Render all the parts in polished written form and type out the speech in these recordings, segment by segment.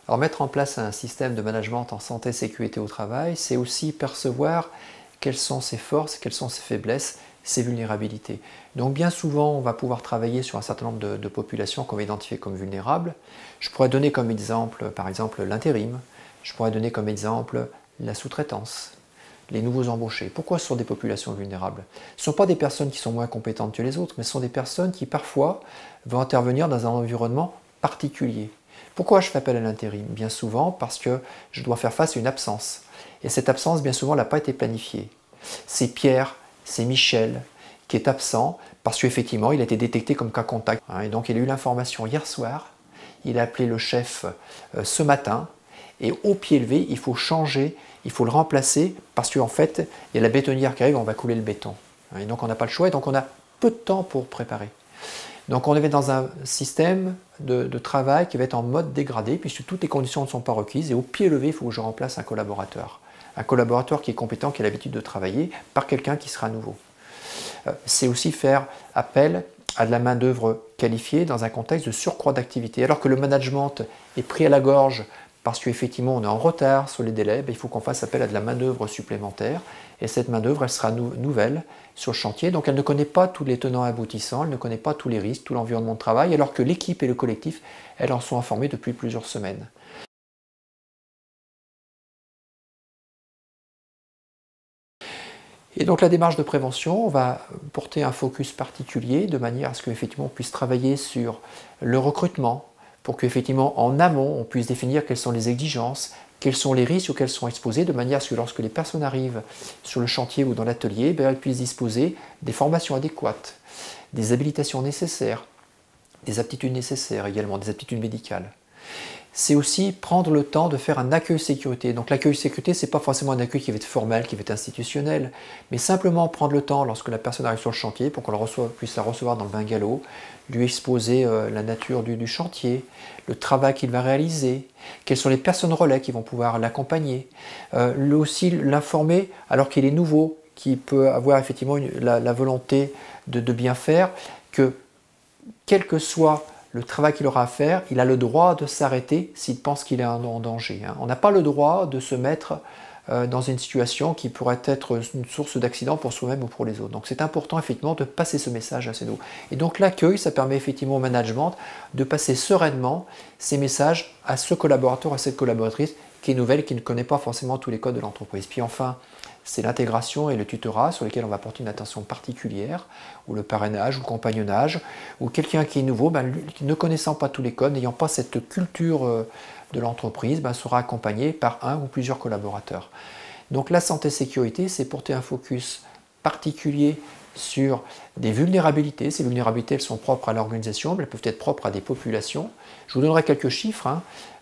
Alors mettre en place un système de management en santé et sécurité au travail, c'est aussi percevoir quelles sont ses forces, quelles sont ses faiblesses, ses vulnérabilités. Donc bien souvent, on va pouvoir travailler sur un certain nombre de populations qu'on va identifier comme vulnérables. Je pourrais donner comme exemple, par exemple, l'intérim. Je pourrais donner comme exemple la sous-traitance, les nouveaux embauchés. Pourquoi ce sont des populations vulnérables? Ce ne sont pas des personnes qui sont moins compétentes que les autres, mais ce sont des personnes qui parfois vont intervenir dans un environnement particulier. Pourquoi je fais appel à l'intérim? Bien souvent parce que je dois faire face à une absence. Et cette absence, bien souvent, n'a pas été planifiée. C'est Pierre, c'est Michel qui est absent parce qu'effectivement, il a été détecté comme cas contact. Et donc, il a eu l'information hier soir, il a appelé le chef ce matin, et au pied levé, il faut changer, il faut le remplacer parce qu'en fait, il y a la bétonnière qui arrive, on va couler le béton. Et donc, on n'a pas le choix, et donc on a peu de temps pour préparer. Donc on est dans un système de travail qui va être en mode dégradé puisque toutes les conditions ne sont pas requises et au pied levé, il faut que je remplace un collaborateur. Un collaborateur qui est compétent, qui a l'habitude de travailler par quelqu'un qui sera nouveau. C'est aussi faire appel à de la main-d'œuvre qualifiée dans un contexte de surcroît d'activité. Alors que le management est pris à la gorge parce qu'effectivement on est en retard sur les délais, il faut qu'on fasse appel à de la main-d'œuvre supplémentaire. Et cette main-d'œuvre, elle sera nouvelle sur le chantier, donc elle ne connaît pas tous les tenants et aboutissants, elle ne connaît pas tous les risques, tout l'environnement de travail, alors que l'équipe et le collectif, elles en sont informées depuis plusieurs semaines. Et donc la démarche de prévention, on va porter un focus particulier de manière à ce qu'effectivement on puisse travailler sur le recrutement, pour qu'effectivement en amont on puisse définir quelles sont les exigences, quels sont les risques auxquels sont exposés, de manière à ce que lorsque les personnes arrivent sur le chantier ou dans l'atelier, elles puissent disposer des formations adéquates, des habilitations nécessaires, des aptitudes nécessaires également, des aptitudes médicales. C'est aussi prendre le temps de faire un accueil sécurité. Donc l'accueil sécurité, ce n'est pas forcément un accueil qui va être formel, qui va être institutionnel, mais simplement prendre le temps lorsque la personne arrive sur le chantier pour qu'on puisse la recevoir dans le bungalow, lui exposer la nature du chantier, le travail qu'il va réaliser, quelles sont les personnes relais qui vont pouvoir l'accompagner, aussi l'informer alors qu'il est nouveau, qui peut avoir effectivement la volonté de bien faire, que quel que soit le travail qu'il aura à faire, il a le droit de s'arrêter s'il pense qu'il est en danger. On n'a pas le droit de se mettre dans une situation qui pourrait être une source d'accident pour soi-même ou pour les autres. Donc c'est important effectivement de passer ce message à ces nouveaux. Et donc l'accueil, ça permet effectivement au management de passer sereinement ces messages à ce collaborateur, à cette collaboratrice qui est nouvelle, qui ne connaît pas forcément tous les codes de l'entreprise. Puis enfin, c'est l'intégration et le tutorat sur lesquels on va porter une attention particulière, ou le parrainage, ou le compagnonnage, ou quelqu'un qui est nouveau, ne connaissant pas tous les codes, n'ayant pas cette culture de l'entreprise, sera accompagné par un ou plusieurs collaborateurs. Donc la santé-sécurité, c'est porter un focus particulier sur des vulnérabilités. Ces vulnérabilités, elles sont propres à l'organisation, mais elles peuvent être propres à des populations. Je vous donnerai quelques chiffres.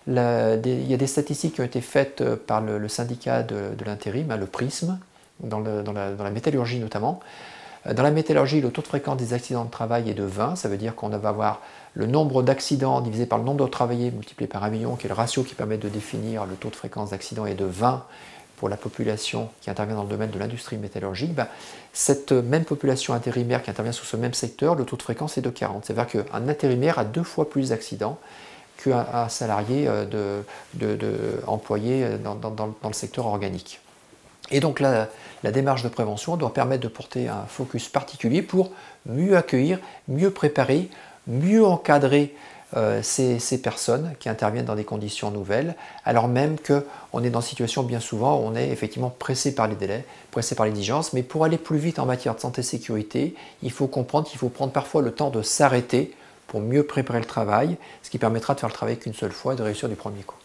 Il y a des statistiques qui ont été faites par le syndicat de l'intérim, le prisme, dans la métallurgie notamment. Dans la métallurgie, le taux de fréquence des accidents de travail est de 20, ça veut dire qu'on va avoir le nombre d'accidents divisé par le nombre de travailleurs multiplié par 1 million, qui est le ratio qui permet de définir le taux de fréquence d'accident est de 20 pour la population qui intervient dans le domaine de l'industrie métallurgique. Cette même population intérimaire qui intervient sur ce même secteur, le taux de fréquence est de 40. C'est-à-dire qu'un intérimaire a 2 fois plus d'accidents qu'un salarié employé dans le secteur organique. Et donc la démarche de prévention doit permettre de porter un focus particulier pour mieux accueillir, mieux préparer, mieux encadrer ces personnes qui interviennent dans des conditions nouvelles, alors même qu'on est dans une situation bien souvent où on est effectivement pressé par les délais, pressé par l'exigence, mais pour aller plus vite en matière de santé et sécurité, il faut comprendre qu'il faut prendre parfois le temps de s'arrêter pour mieux préparer le travail, ce qui permettra de faire le travail qu'une seule fois et de réussir du premier coup.